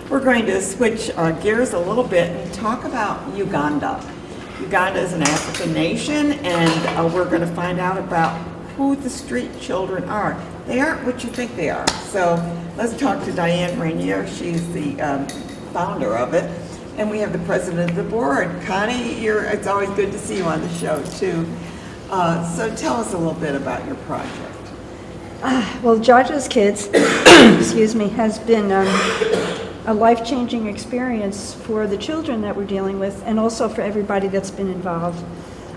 We're going to switch gears a little bit and talk about Uganda. Uganda is an African nation, and we're going to find out about who the street children are. They aren't what you think they are. So let's talk to Diane Reiner. She's the founder of it. And we have the president of the board, Connie. It's always good to see you on the show, too. So tell us a little bit about your project. Well, Jajja's Kids, excuse me, has been a life-changing experience for the children that we're dealing with, and also for everybody that's been involved.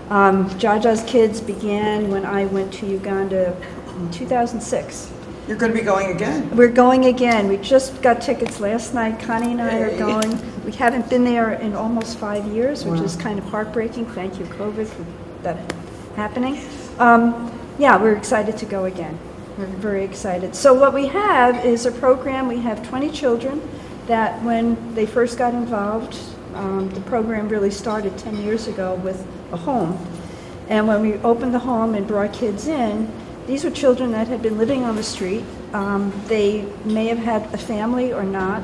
Jajja's Kids began when I went to Uganda in 2006. You're going to be going again? We're going again. We just got tickets last night. Connie and I are going. We haven't been there in almost 5 years, which is kind of heartbreaking. Thank you, COVID, for that happening. Yeah, we're excited to go again. We're very excited. So what we have is a program. We have 20 children that when they first got involved, the program really started 10 years ago with a home. And when we opened the home and brought kids in, these were children that had been living on the street. They may have had a family or not.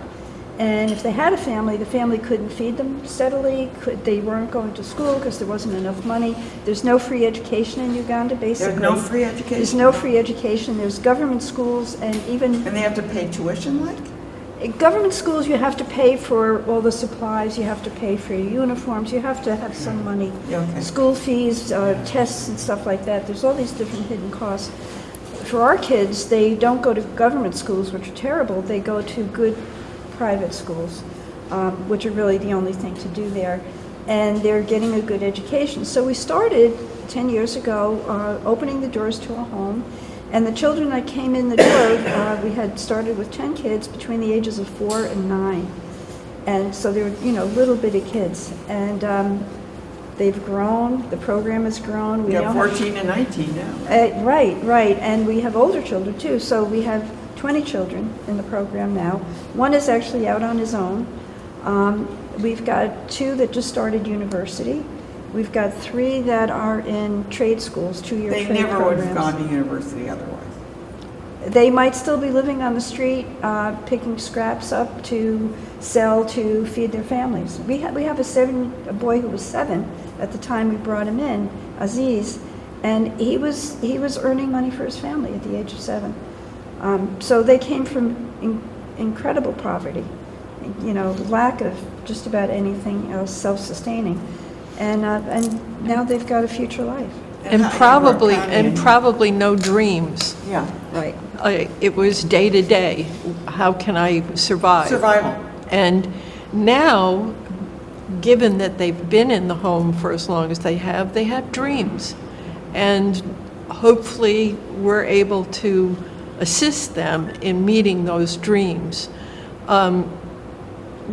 And if they had a family, the family couldn't feed them steadily. They weren't going to school because there wasn't enough money. There's no free education in Uganda, basically. There's no free education? There's no free education. There's government schools and even... And they have to pay tuition, like? Government schools, you have to pay for all the supplies, you have to pay for your uniforms, you have to have some money. Okay. School fees, tests and stuff like that. There's all these different hidden costs. For our kids, they don't go to government schools, which are terrible. They go to good private schools, which are really the only thing to do there. And they're getting a good education. So we started 10 years ago opening the doors to a home. And the children that came in the door, we had started with 10 kids between the ages of 4 and 9. And so they were, little bitty kids. And they've grown, the program has grown. We have 14 and 19 now. Right. And we have older children too. So we have 20 children in the program now. One is actually out on his own. We've got 2 that just started university. We've got 3 that are in trade schools, 2-year trade programs. They never would have gone to university otherwise. They might still be living on the street, picking scraps up to sell to feed their families. We have a boy who was 7 at the time we brought him in, Aziz, and he was earning money for his family at the age of 7. So they came from incredible poverty, lack of just about anything else, self-sustaining. And now they've got a future life. And probably no dreams. Yeah. Right. It was day to day. How can I survive? Survival. And now, given that they've been in the home for as long as they have dreams. And hopefully we're able to assist them in meeting those dreams.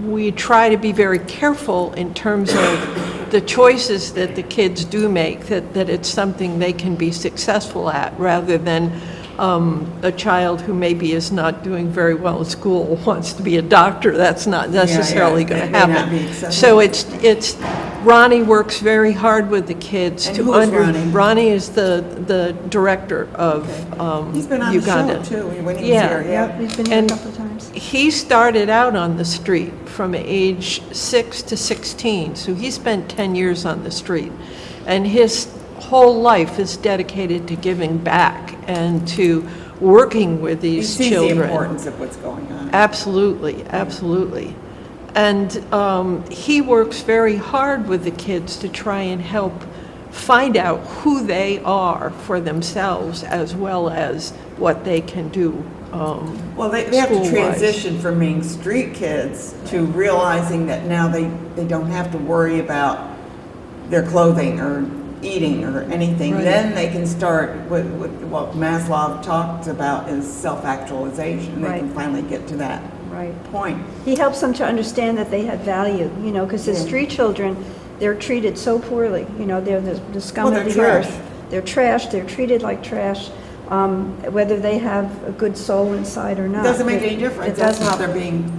We try to be very careful in terms of the choices that the kids do make, that it's something they can be successful at, rather than a child who maybe is not doing very well at school wants to be a doctor. That's not necessarily going to happen. So it's Ronnie works very hard with the kids. And who is Ronnie? Ronnie is the director of He's been on Uganda. the show too when he was here. Yeah, he's been here a couple of times. He started out on the street from age 6 to 16, so he spent 10 years on the street. And his whole life is dedicated to giving back and to working with these children. He sees the importance of what's going on. Absolutely. And he works very hard with the kids to try and help find out who they are for themselves, as well as what they can do. Well, they have to transition from being street kids to realizing that now they don't have to worry about their clothing or eating or anything. Right. Then they can start with what Maslow talks about is self-actualization. They can finally get to that point. He helps them to understand that they have value, because as street children, they're treated so poorly. They're the scum of the earth. They're trash. They're treated like trash. Whether they have a good soul inside or not. It doesn't make any difference. That's how they're being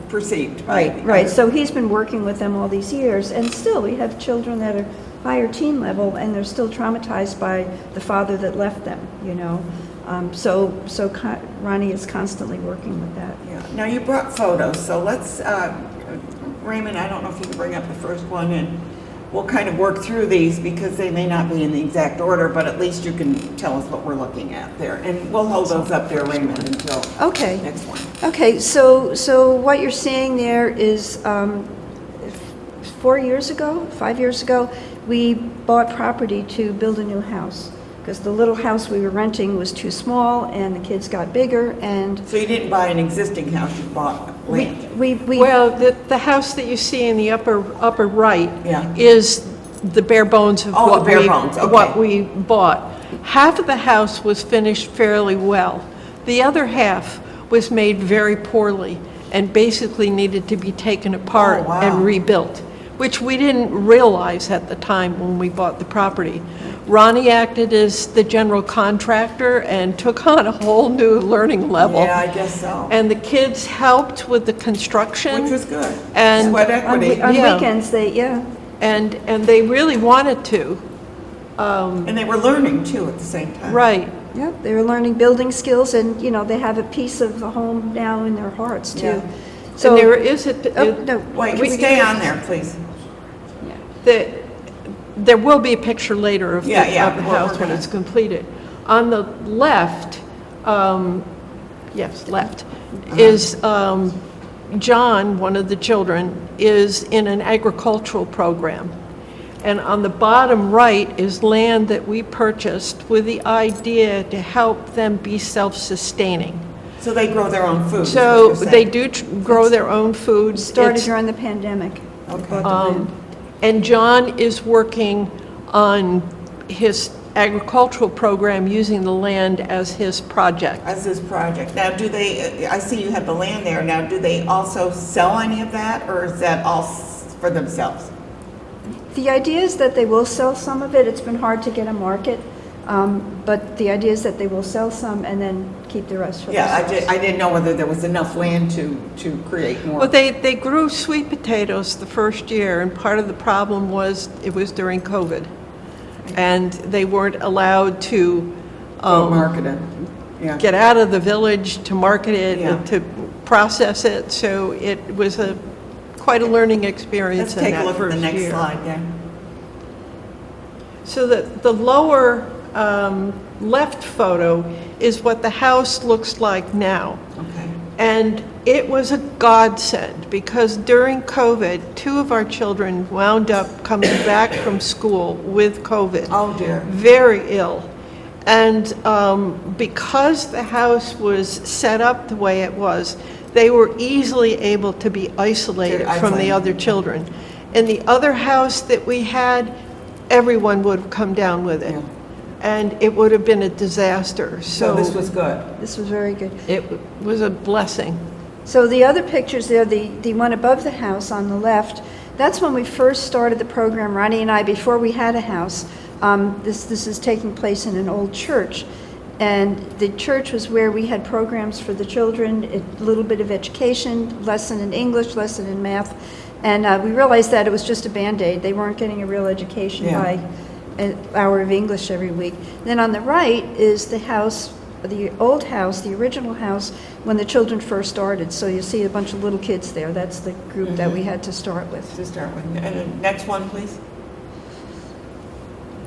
perceived. Right. So he's been working with them all these years, and still we have children that are higher teen level, and they're still traumatized by the father that left them, Ronnie is constantly working with that. Yeah. Now, you brought photos, so let's, Raymond, I don't know if you can bring up the first one, and we'll kind of work through these because they may not be in the exact order, but at least you can tell us what we're looking at there. And we'll hold those up there, Raymond, until Okay. next one. Okay, so what you're seeing there is 5 years ago, we bought property to build a new house because the little house we were renting was too small and the kids got bigger and So you didn't buy an existing house, you bought land? we Well, the house that you see in the upper right Yeah. is the bare bones of Oh, the bare bones, okay. what we bought. Half of the house was finished fairly well. The other half was made very poorly and basically needed to be taken apart Oh, wow. and rebuilt, which we didn't realize at the time when we bought the property. Ronnie acted as the general contractor and took on a whole new learning level. Yeah, I guess so. And the kids helped with the construction. Which was good. And- Sweat on equity. Yeah. weekends, And they really wanted to, And they were learning too at the same time. right. yeah, they were learning building skills and, they have a piece of the home now in their hearts too. Yeah. So, And there is oh, no. Wait, we- stay on there, please. there will be a picture later of the Yeah, of the we're house when gonna- it's completed. On the left, left, is John, one of the children, is in an agricultural program. And on the bottom right is land that we purchased with the idea to help them be self-sustaining. So they grow their own food. is what So you're saying. they do grow their own food. Started It's- during the pandemic. Okay. Bought the land. And John is working on his agricultural program using the land as his project. As this project. Now, do they, I see you have the land there. Now, do they also sell any of that, or is that all for themselves? The idea is that they will sell some of it. It's been hard to get a market, but the idea is that they will sell some and then keep the rest for Yeah, themselves. I didn't know whether there was enough land to create more. Well, they grew sweet potatoes the first year, and part of the problem was it was during COVID. And they weren't allowed to Market it. Yeah. get out of the village to market it, Yeah. to process it, so it was quite a learning experience Let's in take a that look at the first next year. slide there. So the lower left photo is what the house looks like now. Okay. And it was a godsend because during COVID, 2 of our children wound up coming back from school with COVID. Oh, dear. Very ill. And because the house was set up the way it was, they were easily able to be isolated from the Isolated. other children. In the other house that we had, everyone would have come down with it. Yeah. And it would have been a disaster. So this was good. This was very good. It was a blessing. So the other pictures there, the one above the house on the left, that's when we first started the program, Ronnie and I, before we had a house. This is taking place in an old church. And the church was where we had programs for the children, a little bit of education, lesson in English, lesson in math. And we realized that it was just a Band-Aid. They weren't getting a real education Yeah. by an hour of English every week. Then on the right is the house, the old house, the original house, when the children first started. So you see a bunch of little kids there. That's the group that we had to start with. To start with. And the next one, please.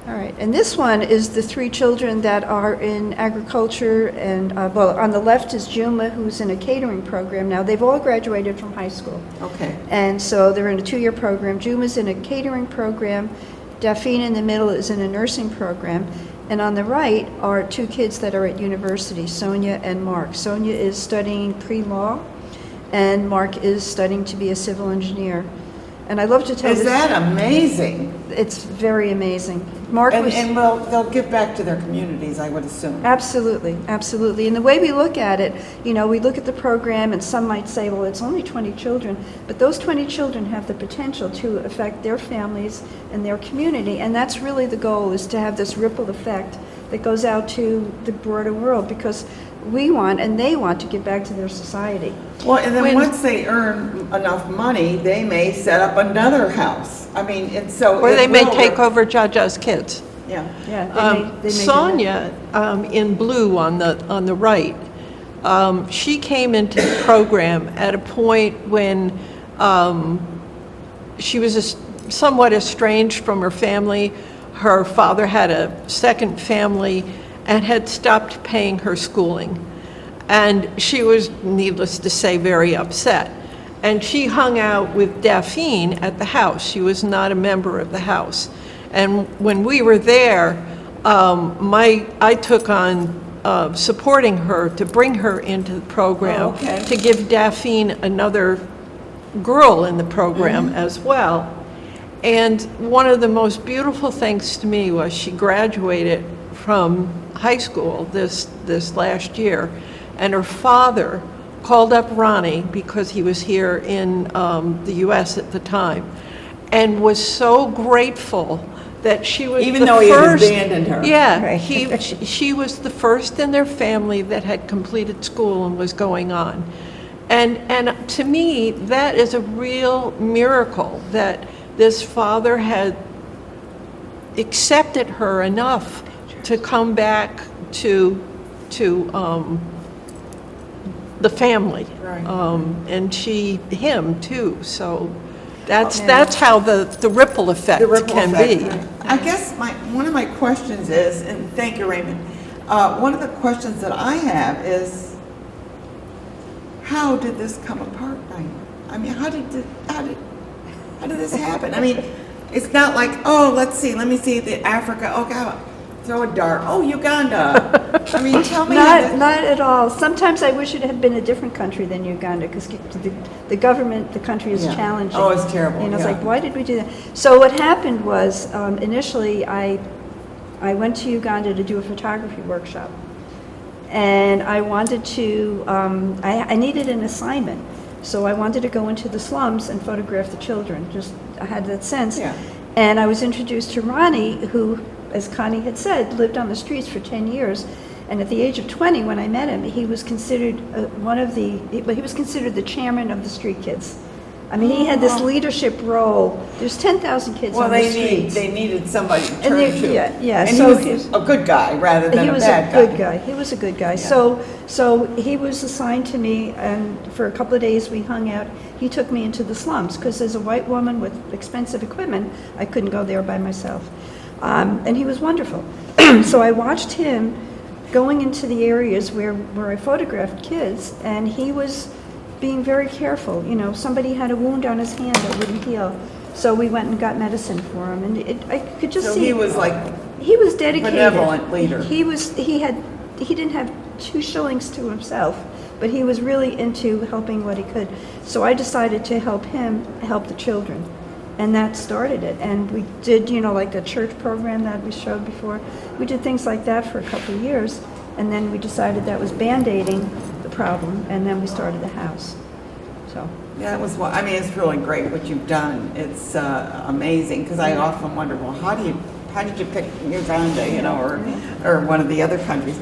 All right, and this one is the 3 children that are in agriculture, and, well, on the left is Juma, who's in a catering program now. They've all graduated from high school. Okay. And so they're in a 2-year program. Juma's in a catering program. Daphne in the middle is in a nursing program. And on the right are 2 kids that are at university, Sonia and Mark. Sonia is studying pre-law, and Mark is studying to be a civil engineer. And I love to tell Is this. that amazing? It's very amazing. Mark And, was. and well, they'll give back to their communities, I would assume. Absolutely, absolutely. And the way we look at it, we look at the program and some might say, well, it's only 20 children, but those 20 children have the potential to affect their families and their community. And that's really the goal, is to have this ripple effect that goes out to the broader world, because we want and they want to give back to their society. Well, and then once they earn enough money, they may set up another house. I mean, it's so. Or it they may will take work. over Jajja's kids. Yeah. Yeah, they made it. Sonia, in blue on the right, she came into the program at a point when she was somewhat estranged from her family. Her father had a second family and had stopped paying her schooling. And she was, needless to say, very upset. And she hung out with Daphne at the house. She was not a member of the house. And when we were there, I took on supporting her to bring her into the program, Oh, okay. to give Daphne another girl in the program as well. And one of the most beautiful things to me was she graduated from high school this last year, and her father called up Ronnie, because he was here in the U.S. at the time, and was so grateful that she was Even the though he had first, abandoned her. Yeah, Right. she was the first in their family that had completed school and was going on. And to me, that is a real miracle that this father had accepted her enough to come back to the family. Right. And him too. So that's how the ripple effect The ripple can effect, be. right. I guess one of my questions is, and thank you, Raymond, one of the questions that I have is, how did this come apart, Diane? I mean, how did this happen? I mean, it's not like, oh, let me see the Africa, oh, God, throw a dart, oh, Uganda. I mean, tell me. Not at all. Sometimes I wish it had been a different country than Uganda, because the government, the country is Yeah. challenging. Oh, it's terrible, You know, it's yeah. like, why did we do that? So what happened was, initially, I went to Uganda to do a photography workshop. And I wanted to, I needed an assignment. So I wanted to go into the slums and photograph the children. I had that sense. Yeah. And I was introduced to Ronnie, who, as Connie had said, lived on the streets for 10 years. And at the age of 20, when I met him, he was considered he was considered the chairman of the street kids. I mean, he had this leadership role. There's 10,000 kids Well, on the streets. they needed somebody to And turn they- to. yeah, And so he was a good guy rather than He a was a bad good guy. He was a good guy. Yeah. So he was assigned to me, and for a couple of days we hung out. He took me into the slums, because as a white woman with expensive equipment, I couldn't go there by myself. And he was wonderful. So I watched him going into the areas where I photographed kids, and he was being very careful. You know, somebody had a wound on his hand that wouldn't heal. So we went and got medicine for him, and I could just So see. he was like, He was dedicated. Benevolent leader. He didn't have 2 shillings to himself, but he was really into helping what he could. So I decided to help him help the children. And that started it. And we did, like the church program that we showed before. We did things like that for a couple of years. And then we decided that was Band-Aiding the problem. And then we started the house. So. yeah, it's really great what you've done. It's amazing, because I often wonder, well, how did you pick Uganda, or one of the other countries?